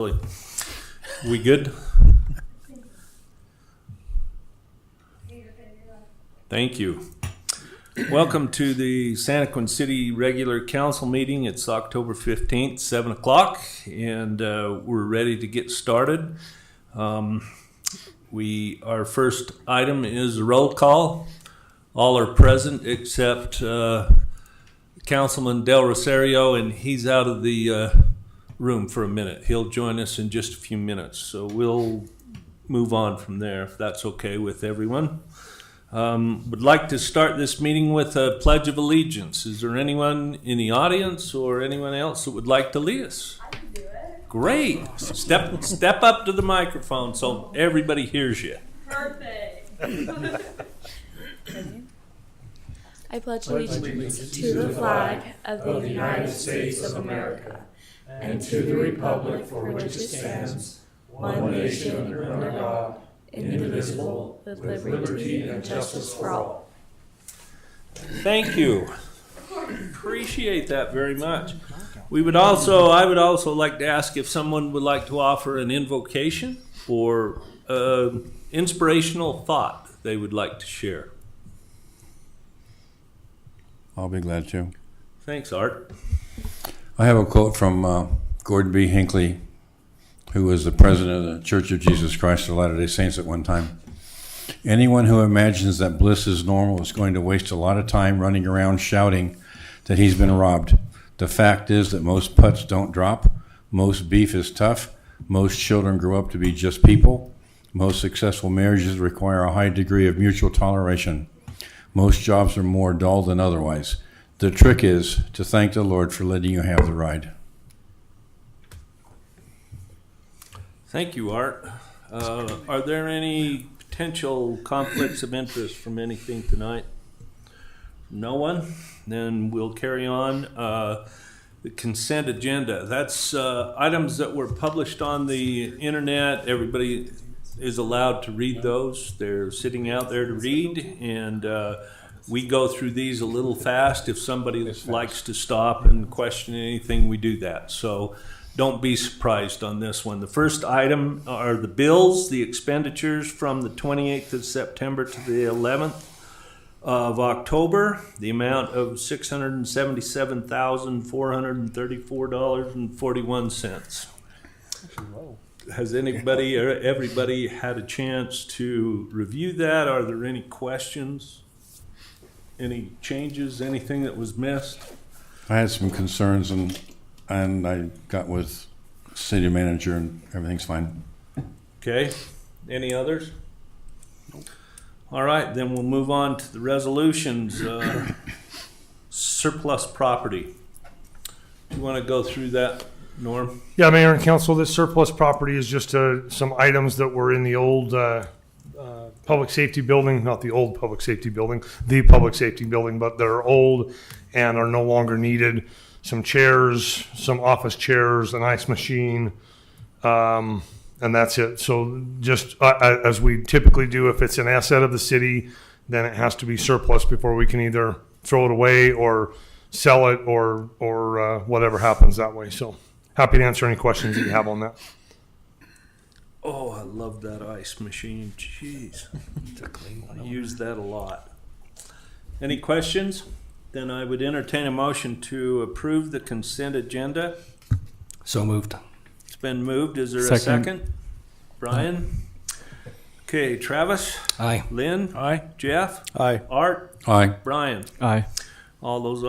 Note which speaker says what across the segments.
Speaker 1: We good? Thank you. Welcome to the Santaquin City Regular Council meeting. It's October 15th, 7 o'clock, and we're ready to get started. Our first item is a roll call. All are present except Councilman Del Rosario, and he's out of the room for a minute. He'll join us in just a few minutes, so we'll move on from there if that's okay with everyone. Would like to start this meeting with a Pledge of Allegiance. Is there anyone in the audience or anyone else that would like to lead us?
Speaker 2: I can do it.
Speaker 1: Great. Step up to the microphone so everybody hears you.
Speaker 2: Perfect.
Speaker 3: I pledge allegiance to the flag of the United States of America and to the republic for which it stands, one nation under God, indivisible, with liberty and justice for all.
Speaker 1: Thank you. Appreciate that very much. I would also like to ask if someone would like to offer an invocation or inspirational thought they would like to share.
Speaker 4: I'll be glad to.
Speaker 1: Thanks, Art.
Speaker 4: I have a quote from Gordon B. Hinckley, who was the president of the Church of Jesus Christ of Latter-day Saints at one time. Anyone who imagines that bliss is normal is going to waste a lot of time running around shouting that he's been robbed. The fact is that most putts don't drop, most beef is tough, most children grow up to be just people, most successful marriages require a high degree of mutual toleration. Most jobs are more dull than otherwise. The trick is to thank the Lord for letting you have the ride.
Speaker 1: Thank you, Art. Are there any potential conflicts of interest from anything tonight? No one? Then we'll carry on. The consent agenda. That's items that were published on the internet. Everybody is allowed to read those. They're sitting out there to read, and we go through these a little fast. If somebody likes to stop and question anything, we do that. So don't be surprised on this one. The first item are the bills, the expenditures from the 28th of September to the 11th of October, the amount of $677,434.41. Has anybody or everybody had a chance to review that? Are there any questions? Any changes? Anything that was missed?
Speaker 4: I had some concerns and I got with city manager and everything's fine.
Speaker 1: Okay. Any others? Nope. All right, then we'll move on to the resolutions. Surplus property. Do you want to go through that, Norm?
Speaker 5: Yeah, Mayor and Council, this surplus property is just some items that were in the old public safety building, not the old public safety building, the public safety building, but they're old and are no longer needed. Some chairs, some office chairs, an ice machine, and that's it. So just as we typically do, if it's an asset of the city, then it has to be surplus before we can either throw it away or sell it or whatever happens that way. So happy to answer any questions that you have on that.
Speaker 1: Oh, I love that ice machine. Jeez. I use that a lot. Any questions? Then I would entertain a motion to approve the consent agenda.
Speaker 6: So moved.
Speaker 1: It's been moved. Is there a second? Brian? Okay, Travis?
Speaker 6: Aye.
Speaker 1: Lynn?
Speaker 6: Aye.
Speaker 1: Jeff?
Speaker 6: Aye.
Speaker 1: Art?
Speaker 4: Aye.
Speaker 1: Brian?
Speaker 6: Aye.
Speaker 1: Both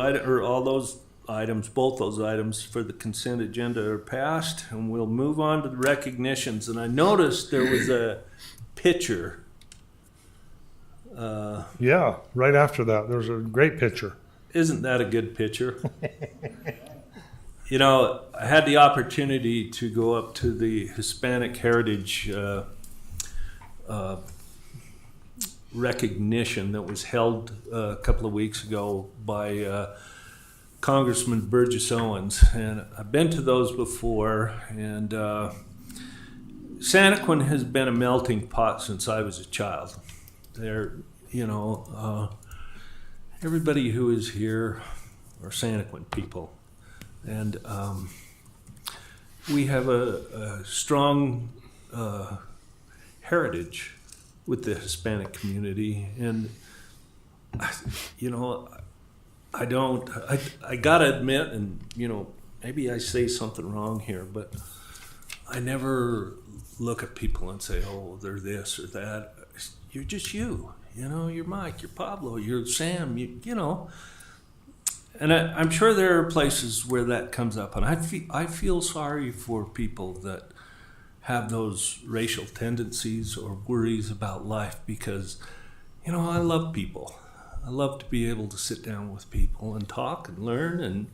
Speaker 1: those items for the consent agenda are passed, and we'll move on to the recognitions. And I noticed there was a picture.
Speaker 5: Yeah, right after that, there's a great picture.
Speaker 1: Isn't that a good picture? You know, I had the opportunity to go up to the Hispanic Heritage recognition that was held a couple of weeks ago by Congressman Burgess Owens, and I've been to those before, and Santaquin has been a melting pot since I was a child. There, everybody who is here are Santaquin people, and we have a strong heritage with the Hispanic community, and I gotta admit, and maybe I say something wrong here, but I never look at people and say, oh, they're this or that. You're just you. You're Mike, you're Pablo, you're Sam, And I'm sure there are places where that comes up, and I feel sorry for people that have those racial tendencies or worries about life, because, I love people. I love to be able to sit down with people and talk and learn, and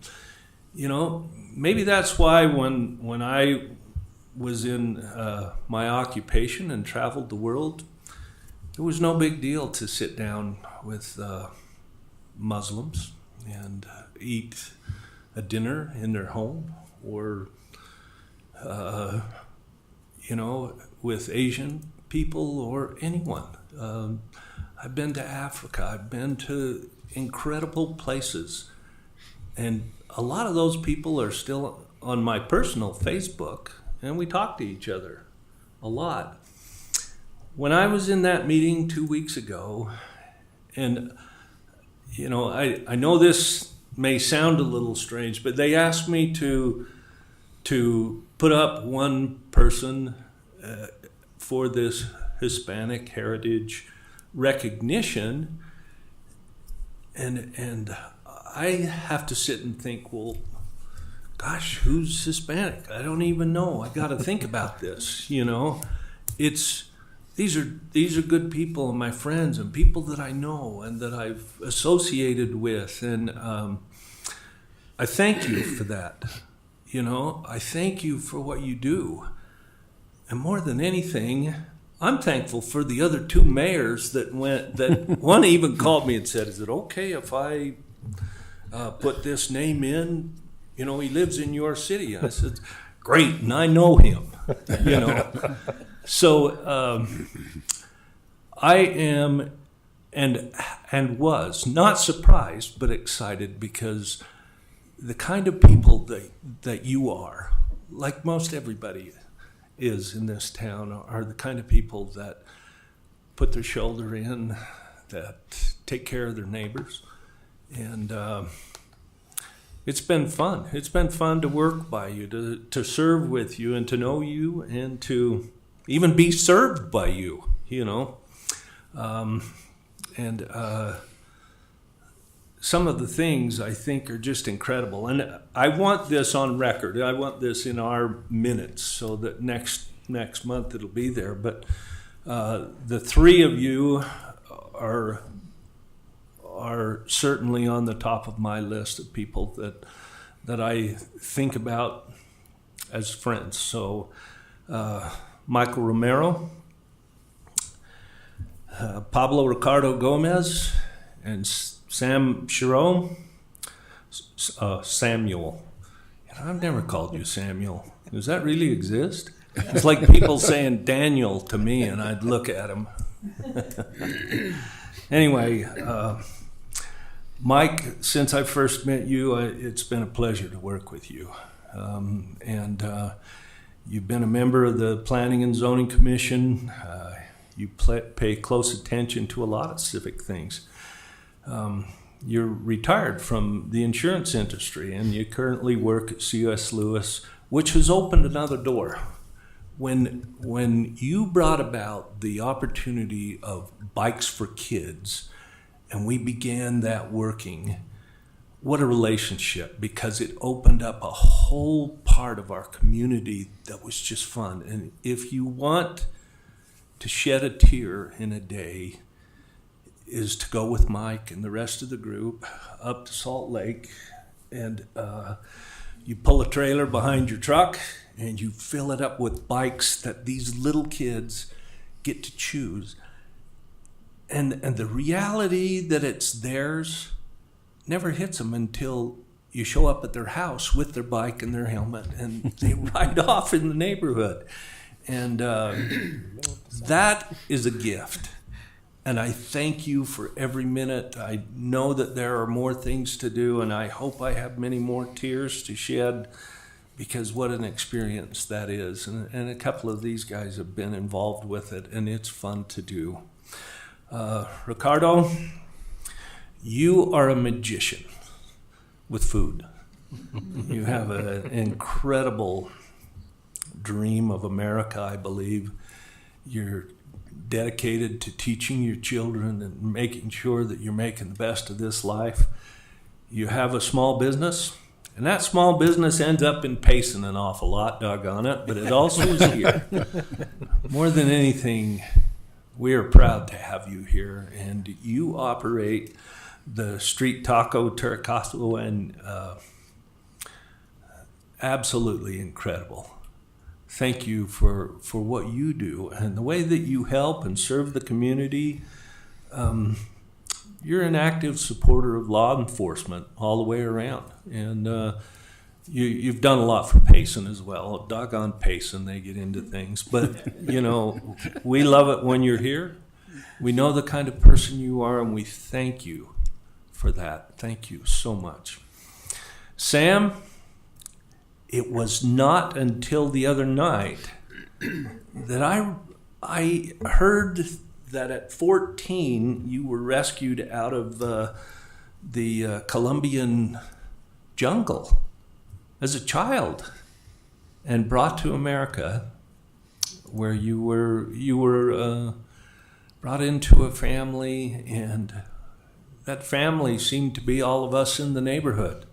Speaker 1: maybe that's why when I was in my occupation and traveled the world, it was no big deal to sit down with Muslims and eat a dinner in their home, or with Asian people or anyone. I've been to Africa. I've been to incredible places, and a lot of those people are still on my personal Facebook, and we talk to each other a lot. When I was in that meeting 2 weeks ago, and I know this may sound a little strange, but they asked me to put up one person for this Hispanic heritage recognition, and I have to sit and think, well, gosh, who's Hispanic? I don't even know. I got to think about this. These are good people and my friends and people that I know and that I've associated with, and I thank you for that. I thank you for what you do, and more than anything, I'm thankful for the other two mayors that one even called me and said, "Is it okay if I put this name in? He lives in your city." I said, "Great, and I know him." So I am and was not surprised but excited, because the kind of people that you are, like most everybody is in this town, are the kind of people that put their shoulder in, that take care of their neighbors. And it's been fun. It's been fun to work by you, to serve with you, and to know you, and to even be served by you, some of the things I think are just incredible. And I want this on record. I want this in our minutes so that next month it'll be there. But the three of you are certainly on the top of my list of people that I think about as friends. So Michael Romero, Pablo Ricardo Gomez, and Sam Chiro, Samuel. I've never called you Samuel. Does that really exist? It's like people saying Daniel to me, and I'd look at him. Anyway, Mike, since I first met you, it's been a pleasure to work with you. And you've been a member of the Planning and Zoning Commission. You pay close attention to a lot of civic things. You're retired from the insurance industry, and you currently work at C.S. Lewis, which has opened another door. When you brought about the opportunity of Bikes for Kids, and we began that working, what a relationship, because it opened up a whole part of our community that was just fun. And if you want to shed a tear in a day, is to go with Mike and the rest of the group up to Salt Lake, and you pull a trailer behind your truck and you fill it up with bikes that these little kids get to choose. And the reality that it's theirs never hits them until you show up at their house with their bike and their helmet, and they ride off in the neighborhood. And that is a gift. And I thank you for every minute. I know that there are more things to do, and I hope I have many more tears to shed. because what an experience that is. And a couple of these guys have been involved with it, and it's fun to do. Ricardo, you are a magician with food. You have an incredible dream of America, I believe. You're dedicated to teaching your children and making sure that you're making the best of this life. You have a small business, and that small business ends up in Payson an awful lot, doggone it, but it also is here. More than anything, we are proud to have you here, and you operate the Street Taco Taracasso, and absolutely incredible. Thank you for what you do and the way that you help and serve the community. You're an active supporter of law enforcement all the way around. And you've done a lot for Payson as well. Doggone Payson, they get into things. But, you know, we love it when you're here. We know the kind of person you are, and we thank you for that. Thank you so much. Sam, it was not until the other night that I heard that at 14 you were rescued out of the Colombian jungle as a child and brought to America, where you were brought into a family, and that family seemed to be all of us in the neighborhood.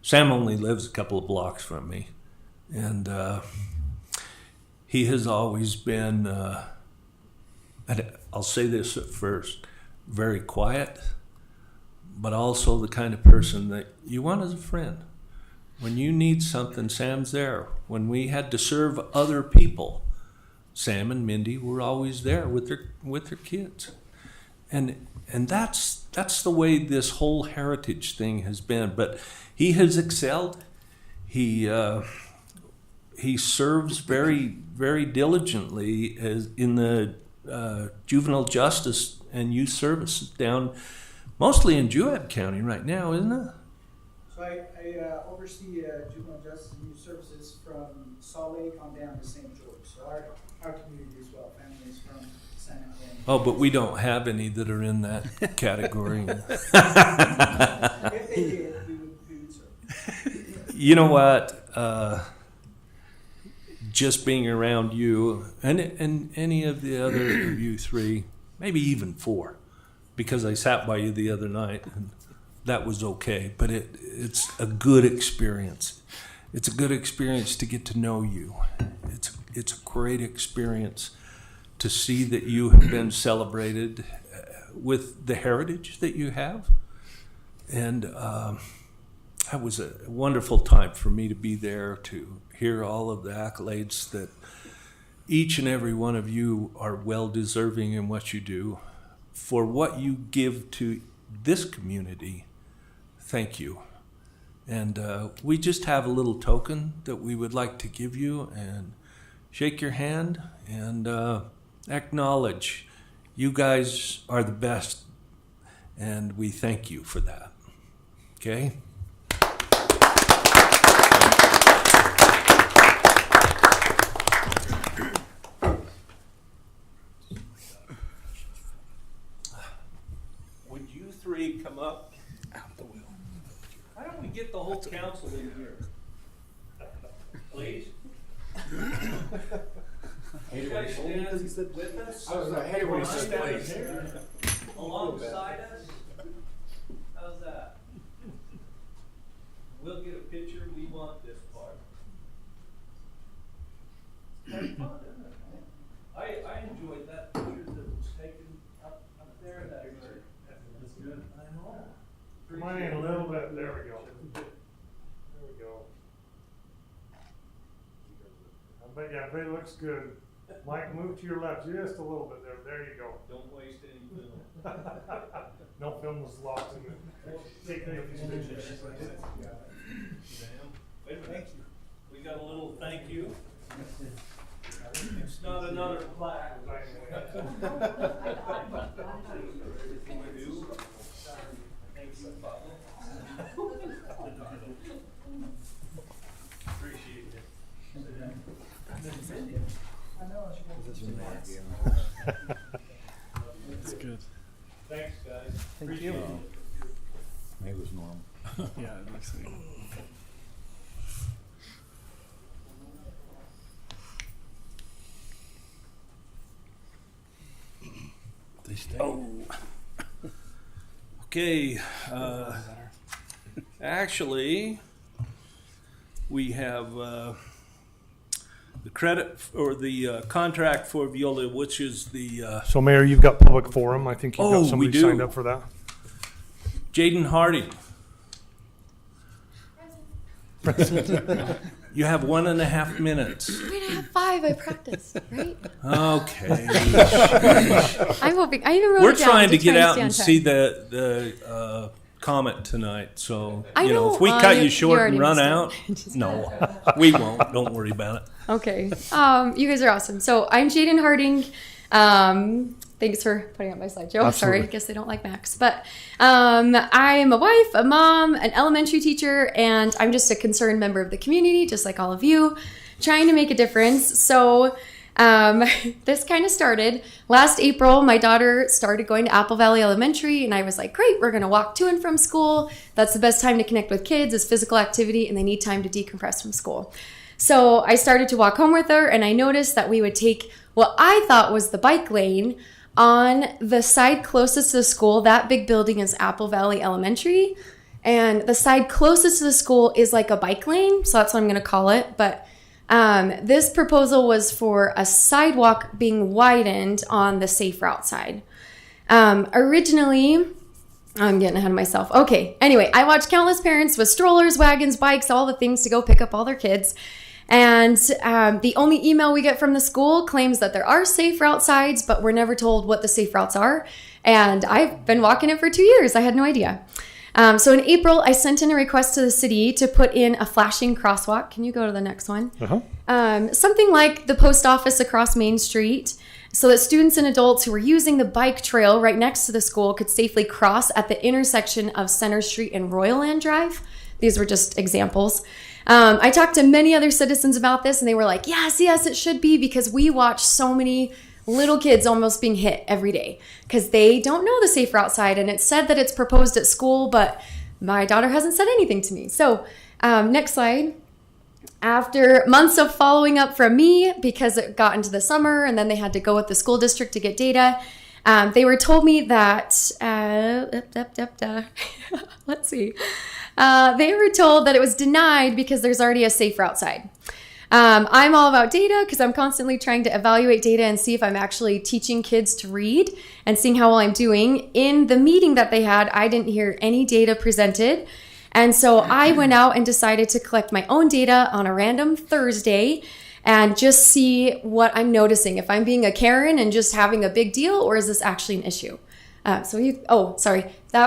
Speaker 1: Sam only lives a couple of blocks from me, and he has always been, and I'll say this at first, very quiet, but also the kind of person that you want as a friend. When you need something, Sam's there. When we had to serve other people, Sam and Mindy were always there with their kids. And that's the way this whole heritage thing has been. But he has excelled. He serves very, very diligently as in the juvenile justice and youth services down mostly in Juab County right now, isn't it?
Speaker 6: So I oversee juvenile justice and youth services from Salt Lake on down to St. George. So our community as well, families from Santaquin.
Speaker 1: Oh, but we don't have any that are in that category.
Speaker 6: If they did, we would serve.
Speaker 1: You know what? Just being around you and any of the other of you three, maybe even four, because I sat by you the other night and that was okay. But it's a good experience. It's a good experience to get to know you. It's a great experience to see that you have been celebrated with the heritage that you have. And that was a wonderful time for me to be there, to hear all of the accolades that each and every one of you are well deserving in what you do. For what you give to this community, thank you. And we just have a little token that we would like to give you and shake your hand and acknowledge you guys are the best, and we thank you for that. Okay? Would you three come up? Why don't we get the whole council in here? Please? You guys stand with us?
Speaker 6: I was like, hey, what is this?
Speaker 1: Alongside us? How's that? We'll get a picture. We want this part. It's fun, isn't it? I enjoyed that picture that was taken up there. That's good. I know.
Speaker 5: Mine a little bit. There we go. There we go. But yeah, it looks good. Mike, move to your left just a little bit there. There you go.
Speaker 1: Don't waste any film.
Speaker 5: No film was lost in it. Taking of these pictures.
Speaker 1: Sam, wait a minute. We got a little thank you. It's not another plaque. Thank you, Pablo. Appreciate it.
Speaker 7: That's good.
Speaker 5: Thanks, guys.
Speaker 7: Thank you.
Speaker 4: It was normal.
Speaker 7: Yeah, it looks like.
Speaker 4: They stay.
Speaker 1: Okay, actually, we have the credit or the contract for Viola, which is the
Speaker 5: So Mayor, you've got public forum. I think you've
Speaker 1: Oh,
Speaker 5: got
Speaker 1: we
Speaker 5: somebody
Speaker 1: do.
Speaker 5: signed up for that.
Speaker 1: Jaden Hardy. You have 1.5 minutes.
Speaker 3: We're gonna have 5. I practiced, right?
Speaker 1: Okay.
Speaker 3: I'm hoping. I even wrote
Speaker 1: We're
Speaker 3: it down
Speaker 1: trying to get
Speaker 3: try
Speaker 1: out
Speaker 3: stay on
Speaker 1: and
Speaker 3: time.
Speaker 1: see the comment tonight. So,
Speaker 3: I
Speaker 1: you know,
Speaker 3: know,
Speaker 1: if we cut you
Speaker 3: you
Speaker 1: short
Speaker 3: already
Speaker 1: and run
Speaker 3: missed it.
Speaker 1: out,
Speaker 3: Just-
Speaker 1: no, we won't. Don't worry about it.
Speaker 3: Okay. You guys are awesome. So I'm Jaden Harding. Thanks for putting up my slideshow. Sorry,
Speaker 5: Absolutely.
Speaker 3: I guess they don't like Max. But I'm a wife, a mom, an elementary teacher, and I'm just a concerned member of the community, just like all of you, trying to make a difference. So this kind of started last April. My daughter started going to Apple Valley Elementary, and I was like, great, we're going to walk to and from school. That's the best time to connect with kids is physical activity, and they need time to decompress from school. So I started to walk home with her, and I noticed that we would take what I thought was the bike lane on the side closest to the school. That big building is Apple Valley Elementary, and the side closest to the school is like a bike lane, so that's what I'm going to call it. But this proposal was for a sidewalk being widened on the safe route side. Originally, I'm getting ahead of myself. Okay, anyway, I watched countless parents with strollers, wagons, bikes, all the things to go pick up all their kids. And the only email we get from the school claims that there are safe route sides, but we're never told what the safe routes are. And I've been walking it for 2 years. I had no idea. So in April, I sent in a request to the city to put in a flashing crosswalk. Can you go to the next one? Something like the post office across Main Street, so that students and adults who were using the bike trail right next to the school could safely cross at the intersection of Center Street and Royal Land Drive. These were just examples. I talked to many other citizens about this, and they were like, yes, it should be, because we watch so many little kids almost being hit every day because they don't know the safe route side. And it's said that it's proposed at school, but my daughter hasn't said anything to me. So next slide. After months of following up from me, because it got into the summer and then they had to go with the school district to get data, they were told me that, let's see. They were told that it was denied because there's already a safe route side. I'm all about data because I'm constantly trying to evaluate data and see if I'm actually teaching kids to read and seeing how well I'm doing. In the meeting that they had, I didn't hear any data presented. And so I went out and decided to collect my own data on a random Thursday and just see what I'm noticing. If I'm being a Karen and just having a big deal, or is this actually an issue? That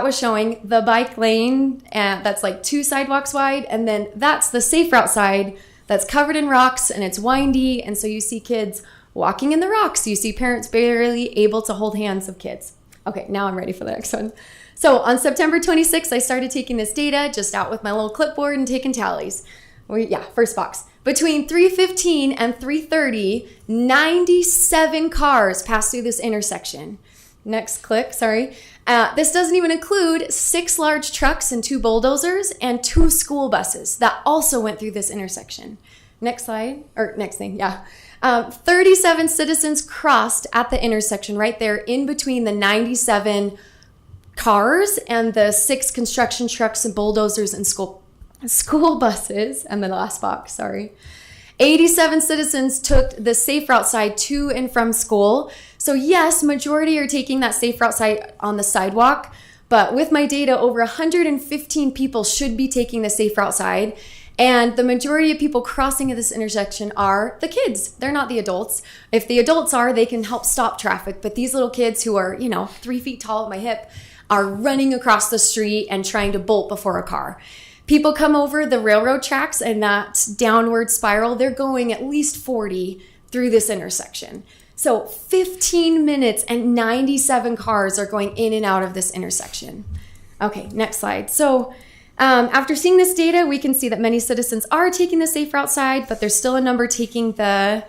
Speaker 3: was showing the bike lane that's like 2 sidewalks wide, and then that's the safe route side that's covered in rocks and it's windy, and so you see kids walking in the rocks. You see parents barely able to hold hands of kids. Okay, now I'm ready for the next one. So on September 26th, I started taking this data just out with my little clipboard and taking tallies. First box. Between 3:15 and 3:30, 97 cars passed through this intersection. Next click, sorry. This doesn't even include 6 large trucks and 2 bulldozers and 2 school buses that also went through this intersection. Next slide, or next thing, 37 citizens crossed at the intersection right there in between the 97 cars and the 6 construction trucks and bulldozers and school buses. And the last box, sorry. 87 citizens took the safe route side to and from school. So yes, majority are taking that safe route side on the sidewalk, but with my data, over 115 people should be taking the safe route side. And the majority of people crossing at this intersection are the kids. They're not the adults. If the adults are, they can help stop traffic. But these little kids who are, 3 feet tall at my hip are running across the street and trying to bolt before a car. People come over the railroad tracks and that downward spiral, they're going at least 40 through this intersection. So 15 minutes and 97 cars are going in and out of this intersection. Okay, next slide. So after seeing this data, we can see that many citizens are taking the safe route side, but there's still a number taking the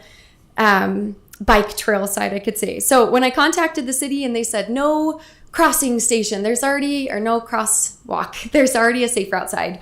Speaker 8: bike trail side, I could say. So when I contacted the city and they said no crossing station, there's already, or no crosswalk, there's already a safe route side.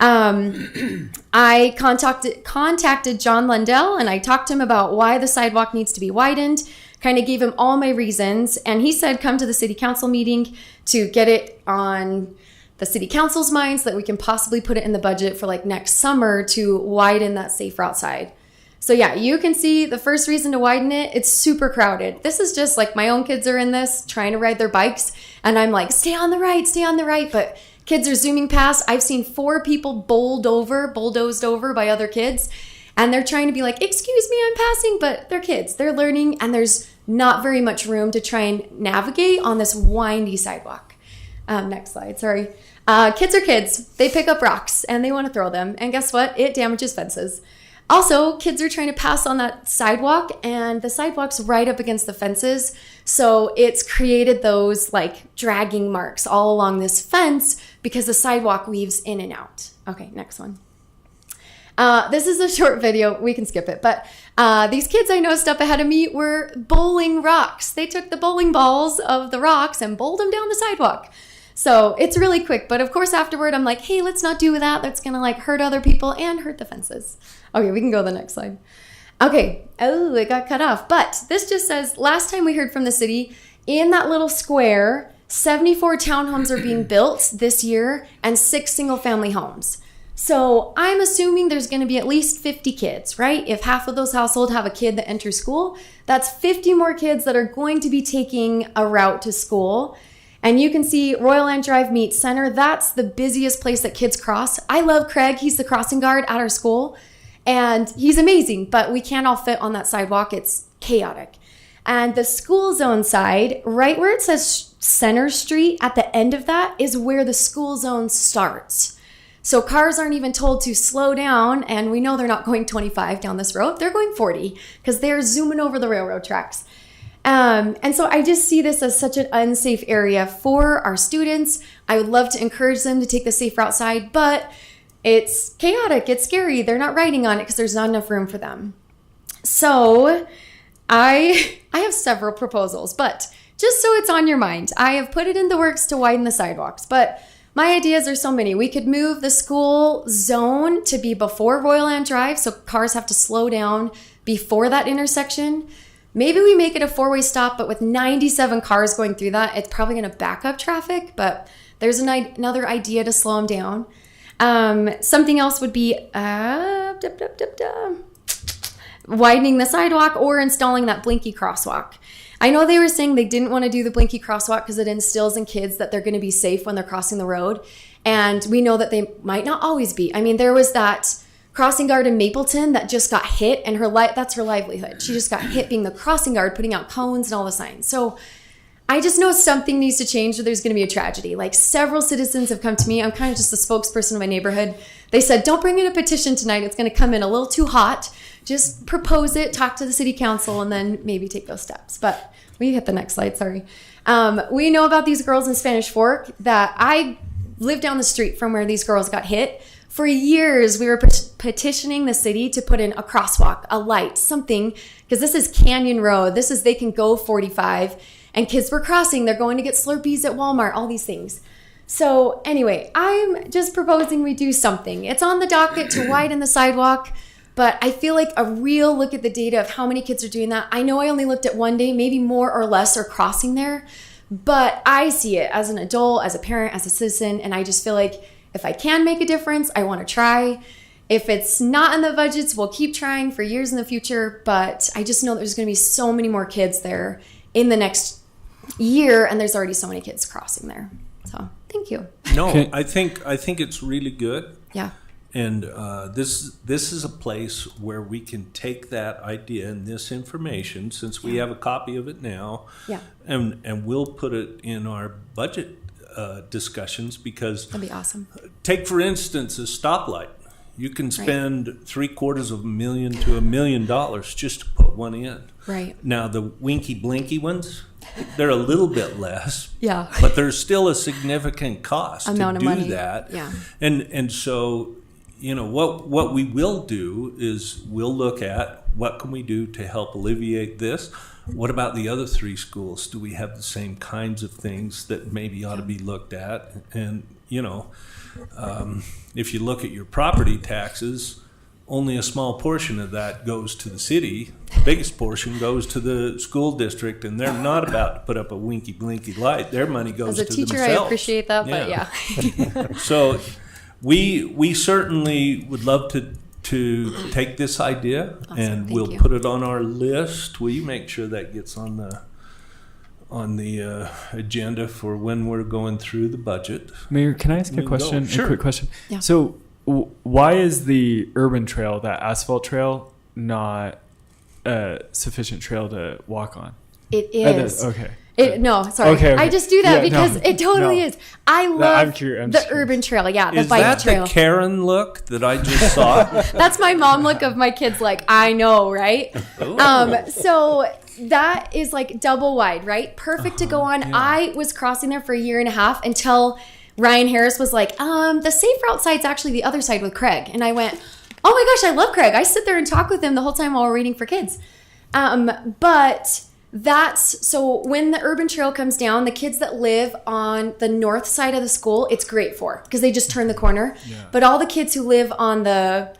Speaker 8: I contacted John Lundell and I talked to him about why the sidewalk needs to be widened, kind of gave him all my reasons. And he said, come to the city council meeting to get it on the city council's mind so that we can possibly put it in the budget for like next summer to widen that safe route side. So yeah, you can see the first reason to widen it, it's super crowded. This is just like my own kids are in this trying to ride their bikes and I'm like, stay on the right. But kids are zooming past. I've seen 4 people bulldozed over by other kids. And they're trying to be like, excuse me, I'm passing. But they're kids. They're learning. And there's not very much room to try and navigate on this windy sidewalk. Next slide. Sorry. Kids are kids. They pick up rocks and they want to throw them. And guess what? It damages fences. Also, kids are trying to pass on that sidewalk and the sidewalk's right up against the fences. So it's created those like dragging marks all along this fence because the sidewalk weaves in and out. Okay, next one. This is a short video. We can skip it. But these kids I noticed up ahead of me were bowling rocks. They took the bowling balls of the rocks and bowled them down the sidewalk. So it's really quick. But of course, afterward, I'm like, hey, let's not do that. That's going to like hurt other people and hurt the fences. Okay, we can go to the next slide. Okay. Oh, it got cut off. But this just says, last time we heard from the city, in that little square, 74 townhomes are being built this year and 6 single-family homes. So I'm assuming there's going to be at least 50 kids, right? If half of those households have a kid that enters school, that's 50 more kids that are going to be taking a route to school. And you can see Royal Land Drive Meets Center. That's the busiest place that kids cross. I love Craig. He's the crossing guard at our school. And he's amazing, but we can't all fit on that sidewalk. It's chaotic. And the school zone side, right where it says Center Street, at the end of that is where the school zone starts. So cars aren't even told to slow down, and we know they're not going 25 down this road. They're going 40 because they're zooming over the railroad tracks. And so I just see this as such an unsafe area for our students. I would love to encourage them to take the safe route side, but it's chaotic. It's scary. They're not riding on it because there's not enough room for them. So I have several proposals, but just so it's on your mind, I have put it in the works to widen the sidewalks, but my ideas are so many. We could move the school zone to be before Royal Land Drive, so cars have to slow down before that intersection. Maybe we make it a 4-way stop, but with 97 cars going through that, it's probably going to back up traffic, but there's another idea to slow them down. Something else would be widening the sidewalk or installing that blinky crosswalk. I know they were saying they didn't want to do the blinky crosswalk because it instills in kids that they're going to be safe when they're crossing the road. And we know that they might not always be. I mean, there was that crossing guard in Mapleton that just got hit, and that's her livelihood. She just got hit being the crossing guard, putting out cones and all the signs. So I just know something needs to change or there's going to be a tragedy. Like several citizens have come to me. I'm kind of just the spokesperson of my neighborhood. They said, don't bring in a petition tonight. It's going to come in a little too hot. Just propose it, talk to the city council, and then maybe take those steps. But we hit the next slide, sorry. We know about these girls in Spanish Fork that I live down the street from where these girls got hit. For years, we were petitioning the city to put in a crosswalk, a light, something, because this is Canyon Road. They can go 45, and kids were crossing. They're going to get Slurpees at Walmart, all these things. So anyway, I'm just proposing we do something. It's on the docket to widen the sidewalk, but I feel like a real look at the data of how many kids are doing that. I know I only looked at one day, maybe more or less are crossing there, but I see it as an adult, as a parent, as a citizen, and I just feel like if I can make a difference, I want to try. If it's not in the budgets, we'll keep trying for years in the future, but I just know there's going to be so many more kids there in the next year, and there's already so many kids crossing there. So thank you.
Speaker 1: No,
Speaker 4: Okay.
Speaker 1: I think it's really good.
Speaker 8: Yeah.
Speaker 1: And this is a place where we can take that idea and this information, since we have a copy of it now,
Speaker 8: Yeah.
Speaker 1: and we'll put it in our budget discussions, because
Speaker 8: That'd be awesome.
Speaker 1: take for instance a stoplight. You can spend $750,000 to $1 million just to put one in.
Speaker 8: Right.
Speaker 1: Now the winky blinky ones, they're a little bit less.
Speaker 8: Yeah.
Speaker 1: But there's still a significant cost
Speaker 8: Amount
Speaker 1: to
Speaker 8: of
Speaker 1: do
Speaker 8: money.
Speaker 1: that.
Speaker 8: Yeah.
Speaker 1: And so, what we will do is we'll look at what can we do to help alleviate this. What about the other 3 schools? Do we have the same kinds of things that maybe ought to be looked at? And, if you look at your property taxes, only a small portion of that goes to the city. The biggest portion goes to the school district, and they're not about to put up a winky blinky light. Their money goes
Speaker 8: As
Speaker 1: to
Speaker 8: a teacher,
Speaker 1: themselves.
Speaker 8: I appreciate that, but yeah.
Speaker 1: So we certainly would love to take this idea,
Speaker 8: Awesome,
Speaker 1: and
Speaker 8: thank
Speaker 1: we'll
Speaker 8: you.
Speaker 1: put it on our list. Will you make sure that gets on the agenda for when we're going through the budget?
Speaker 7: Mayor, can I ask
Speaker 1: We
Speaker 7: a
Speaker 1: can
Speaker 7: question?
Speaker 1: go. Sure.
Speaker 7: A quick question.
Speaker 8: Yeah.
Speaker 7: So, why is the urban trail, that asphalt trail, not a sufficient trail to walk on?
Speaker 8: It is.
Speaker 7: Okay.
Speaker 8: No, sorry.
Speaker 7: Okay.
Speaker 8: I just do that
Speaker 7: Yeah,
Speaker 8: because
Speaker 7: no,
Speaker 8: it totally
Speaker 7: no.
Speaker 8: is. I
Speaker 7: I'm
Speaker 8: love
Speaker 7: curious- I'm
Speaker 8: the
Speaker 7: just curious.
Speaker 8: urban trail. Yeah, the
Speaker 1: Is
Speaker 8: bike
Speaker 1: that
Speaker 8: trail.
Speaker 1: the Karen look that I just saw?
Speaker 8: That's my mom look of my kids. Like, I know, right? So that is like double wide, right? Perfect to go on.
Speaker 7: yeah.
Speaker 8: I was crossing there for a year and a half until Ryan Harris was like, the safe route side's actually the other side with Craig. And I went, oh my gosh, I love Craig. I sit there and talk with him the whole time while we're reading for kids. But that's, so when the urban trail comes down, the kids that live on the north side of the school, it's great for, because they just turn the corner.
Speaker 7: Yeah.
Speaker 8: But all the kids who live on the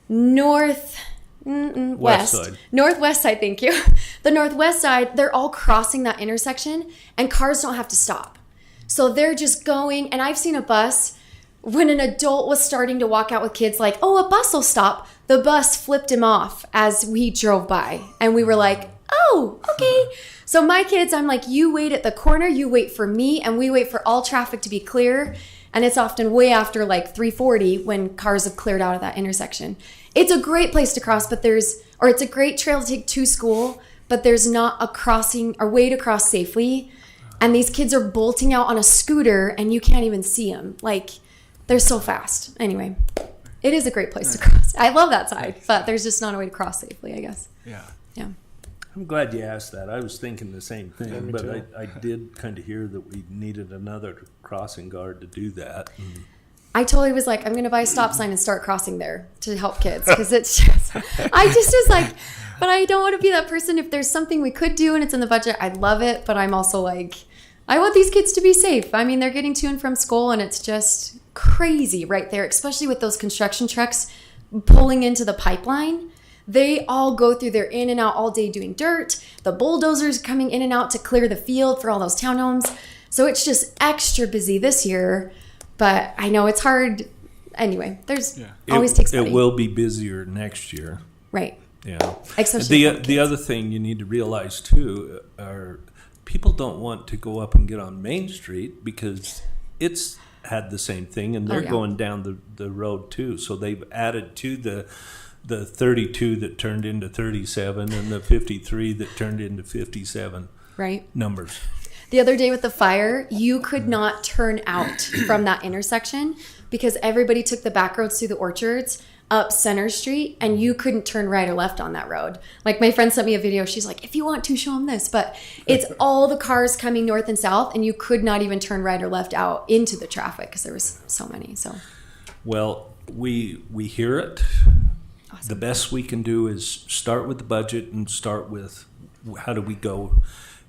Speaker 8: northwest
Speaker 1: side.
Speaker 8: Northwest side, thank you. The northwest side, they're all crossing that intersection and cars don't have to stop. So they're just going, and I've seen a bus when an adult was starting to walk out with kids like, oh, a bus will stop. The bus flipped him off as we drove by. And we were like, oh, okay. So my kids, I'm like, you wait at the corner, you wait for me, and we wait for all traffic to be clear. And it's often way after like 3:40 when cars have cleared out of that intersection. It's a great place to cross, but it's a great trail to take to school, but there's not a crossing or way to cross safely. And these kids are bolting out on a scooter and you can't even see them. Like, they're so fast. Anyway, it is a great place to cross. I love that side, but there's just not a way to cross safely, I guess.
Speaker 7: Yeah.
Speaker 8: Yeah.
Speaker 1: I'm glad you asked that. I was thinking the same thing,
Speaker 7: Yeah, me
Speaker 1: but
Speaker 7: too.
Speaker 1: I did kind of hear that we needed another crossing guard to do that.
Speaker 8: I totally was like, I'm going to buy a stop sign and start crossing there to help kids. Because it's just, I just was like, but I don't want to be that person. If there's something we could do and it's in the budget, I'd love it. But I'm also like, I want these kids to be safe. I mean, they're getting to and from school and it's just crazy right there, especially with those construction trucks pulling into the pipeline. They all go through, they're in and out all day doing dirt. The bulldozers coming in and out to clear the field for all those townhomes. So it's just extra busy this year. But I know it's hard. Anyway, there's always takes money.
Speaker 1: It will be busier next year.
Speaker 8: Right.
Speaker 1: Yeah.
Speaker 8: Especially for
Speaker 1: The
Speaker 8: kids.
Speaker 1: other thing you need to realize too are people don't want to go up and get on Main Street because it's had the same thing and they're
Speaker 8: yeah.
Speaker 1: going down the road too. So they've added to the 32 that turned into 37 and the 53 that turned into 57
Speaker 8: Right.
Speaker 1: numbers.
Speaker 8: The other day with the fire, you could not turn out from that intersection because everybody took the back roads through the orchards up Center Street and you couldn't turn right or left on that road. Like my friend sent me a video. She's like, if you want to, show them this. But it's all the cars coming north and south and you could not even turn right or left out into the traffic because there was so many. So
Speaker 1: Well, we hear it.
Speaker 8: awesome.
Speaker 1: The best we can do is start with the budget and start with how do we go.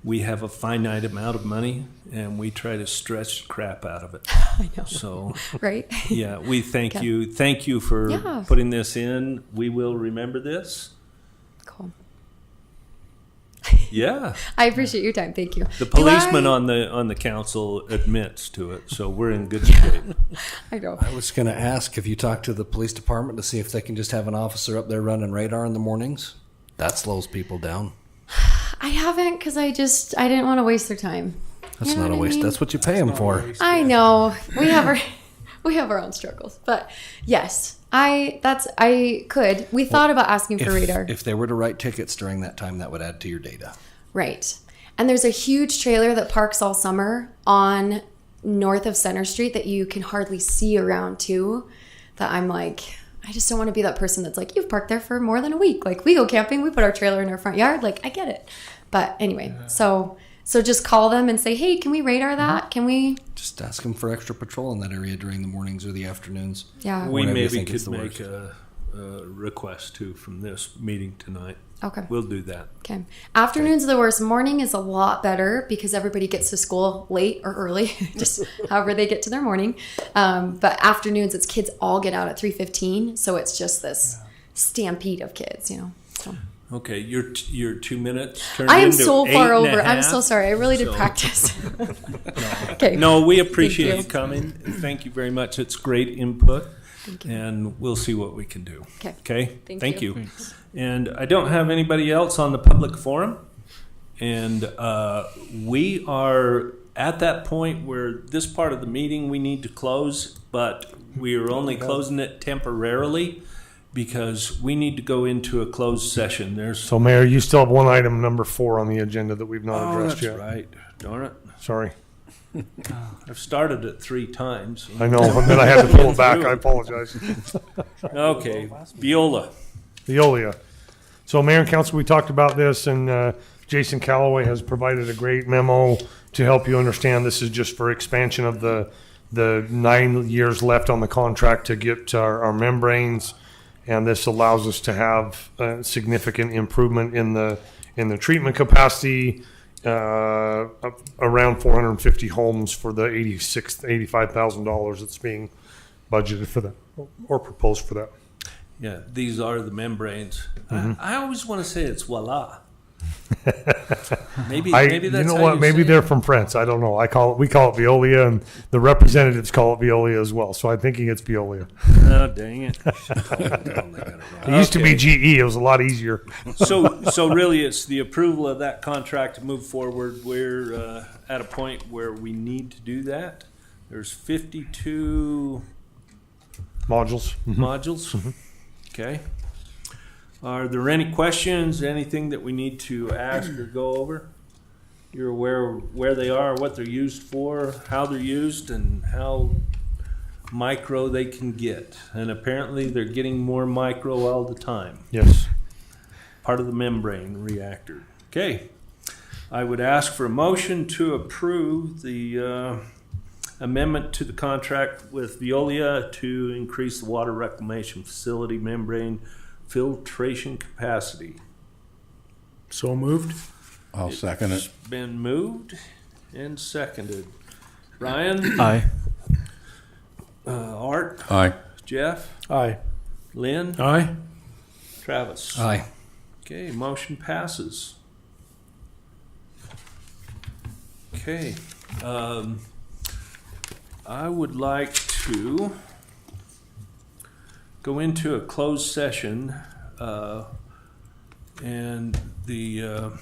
Speaker 1: We have a finite amount of money and we try to stretch the crap out of it.
Speaker 8: I know.
Speaker 1: So,
Speaker 8: Right?
Speaker 1: yeah, we thank
Speaker 8: Yeah.
Speaker 1: you. Thank you for
Speaker 8: Yeah.
Speaker 1: putting this in. We will remember this.
Speaker 8: Cool.
Speaker 1: Yeah.
Speaker 8: I appreciate your time. Thank you.
Speaker 1: The
Speaker 8: Do
Speaker 1: policeman
Speaker 8: I-
Speaker 1: on the council admits to it, so we're in good shape.
Speaker 8: I know.
Speaker 9: I was going to ask if you talk to the police department to see if they can just have an officer up there running radar in the mornings. That slows people down.
Speaker 8: I haven't because I didn't want to waste their time.
Speaker 9: That's
Speaker 8: You know
Speaker 9: not a
Speaker 8: what I
Speaker 9: waste.
Speaker 8: mean?
Speaker 9: That's what you pay them for.
Speaker 8: I know we have our own struggles, but yes, I could. We thought about asking for radar,
Speaker 9: If they were to write tickets during that time, that would add to your data.
Speaker 8: right? And there's a huge trailer that parks all summer on north of Center Street that you can hardly see around too. That I'm like, I just don't want to be that person that's like, you've parked there for more than a week. Like we go camping, we put our trailer in our front yard. Like I get it, but anyway, so So just call them and say, hey, can we radar that? Can we?
Speaker 9: Just ask them for extra patrol in that area during the mornings or the afternoons.
Speaker 8: Yeah.
Speaker 1: We
Speaker 9: Whenever you
Speaker 1: maybe
Speaker 9: think it's
Speaker 1: could
Speaker 9: the
Speaker 1: make a request too from this meeting tonight.
Speaker 8: Okay.
Speaker 1: We'll do that.
Speaker 8: Okay. Afternoons are the worst. Morning is a lot better because everybody gets to school late or early, just however they get to their morning. But afternoons, it's kids all get out at 3:15, so it's just this stampede of kids, So.
Speaker 1: Okay, your 2 minutes turned
Speaker 8: I am
Speaker 1: into
Speaker 8: so
Speaker 1: 8
Speaker 8: far
Speaker 1: and a
Speaker 8: over. I'm
Speaker 1: half.
Speaker 8: so sorry. I really did
Speaker 1: So-
Speaker 8: practice. Okay.
Speaker 1: No, we appreciate
Speaker 8: Thank
Speaker 1: you coming. Thank you very much. It's great input.
Speaker 8: Thank you.
Speaker 1: And we'll see what we can do.
Speaker 8: Okay.
Speaker 1: Okay?
Speaker 8: Thank you.
Speaker 7: Thanks.
Speaker 1: And I don't have anybody else on the public forum. And we are at that point where this part of the meeting we need to close, but we are only closing it temporarily because we need to go into a closed session. There's
Speaker 5: So, Mayor, you still have one item, number 4, on the agenda that we've not
Speaker 1: Oh,
Speaker 5: addressed
Speaker 1: that's
Speaker 5: yet.
Speaker 1: right. Darn it.
Speaker 5: Sorry.
Speaker 1: I've started it 3 times.
Speaker 5: I know, but then I had to pull it back. I apologize.
Speaker 1: Okay, Viola.
Speaker 5: Veolia. So, Mayor and Council, we talked about this, and Jason Calloway has provided a great memo to help you understand this is just for expansion of the 9 years left on the contract to get our membranes, and this allows us to have significant improvement in the treatment capacity, around 450 homes for the $85,000 that's being budgeted for that or proposed for that.
Speaker 1: Yeah, these are the membranes. I always want to say it's voila. Maybe
Speaker 5: You
Speaker 1: that's
Speaker 5: know
Speaker 1: how
Speaker 5: what?
Speaker 1: you
Speaker 5: Maybe
Speaker 1: say
Speaker 5: they're
Speaker 1: it.
Speaker 5: from France. I don't know. We call it Veolia, and the representatives call it Veolia as well. So I'm thinking it's Veolia.
Speaker 1: Oh, dang it.
Speaker 5: It used to be GE. It was a lot easier.
Speaker 1: So really, it's the approval of that contract to move forward. We're at a point where we need to do that. There's 52
Speaker 5: Modules.
Speaker 1: modules. Okay. Are there any questions, anything that we need to ask or go over? You're aware of where they are, what they're used for, how they're used, and how micro they can get. And apparently they're getting more micro all the time.
Speaker 5: Yes.
Speaker 1: Part of the membrane reactor. Okay. I would ask for a motion to approve the amendment to the contract with Veolia to increase the water reclamation facility membrane filtration capacity.
Speaker 10: So moved.
Speaker 4: I'll second
Speaker 1: It's
Speaker 4: it.
Speaker 1: been moved and seconded. Ryan,
Speaker 7: Aye.
Speaker 1: Art,
Speaker 4: Aye.
Speaker 1: Jeff,
Speaker 10: Aye.
Speaker 1: Lynn,
Speaker 10: Aye.
Speaker 1: Travis.
Speaker 9: Aye.
Speaker 1: Okay, motion passes. Okay, I would like to go into a closed session, and the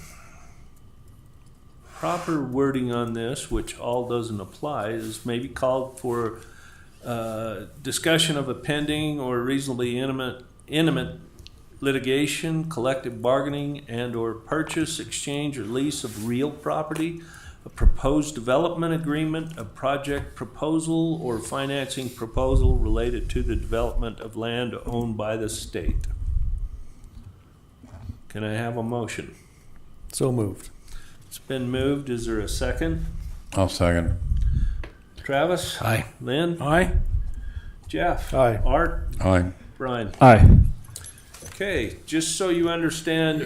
Speaker 1: proper wording on this, which all doesn't apply, is maybe called for discussion of a pending or reasonably intimate litigation, collective bargaining, and/or purchase, exchange, or lease of real property, a proposed development agreement, a project proposal, or financing proposal related to the development of land owned by the state. Can I have a motion?
Speaker 10: So moved.
Speaker 1: It's been moved. Is there a second?
Speaker 4: I'll second.
Speaker 1: Travis?
Speaker 9: Aye.
Speaker 1: Lynn?
Speaker 10: Aye.
Speaker 1: Jeff?
Speaker 10: Aye.
Speaker 1: Art?
Speaker 4: Aye.
Speaker 1: Brian?
Speaker 7: Aye.
Speaker 1: Okay, just so you understand,